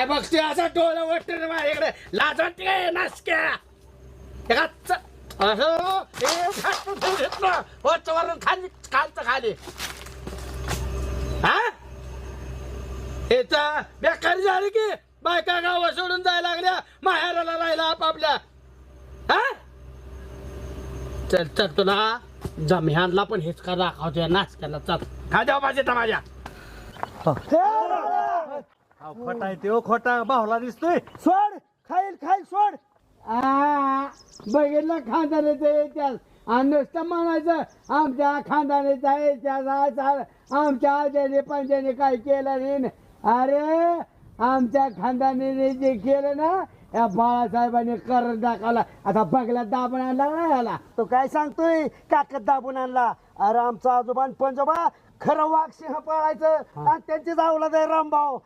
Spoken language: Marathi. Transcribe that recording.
काय बघते असा डोळा वाटत माझ्याकडे लाज वाटते काय नासक्या वरचं खाली खालचं खाली हा बेकारी झाली की बायका गावा सोडून जायला लागल्या माहेराला राहिला आपापल्या हा चल चल तुला जम्यानला पण हेच का दाखवतोय नाचक्याला चल खा द्या माझे माझ्या खोटा आहे तो खोटा बाहुला दिसतोय सोड खाईल खाईल सोड बघितलं खानदानीचा इतिहास आणि नुसतं म्हणायचं आमच्या खानदानीचा इतिहास आमच्या आज्याने पंजाने काय केलं नाही अरे आमच्या खानदानीने जे केलं ना या बाळासाहेबांनी कर दाखवला आता बघला दाबून आणला ना याला तो काय सांगतोय काकत दाबून आणला अरे आमचा आजोबा पंजोबा खरं वाघ सिंह पळायचं आणि त्यांचे जावला रामभाऊ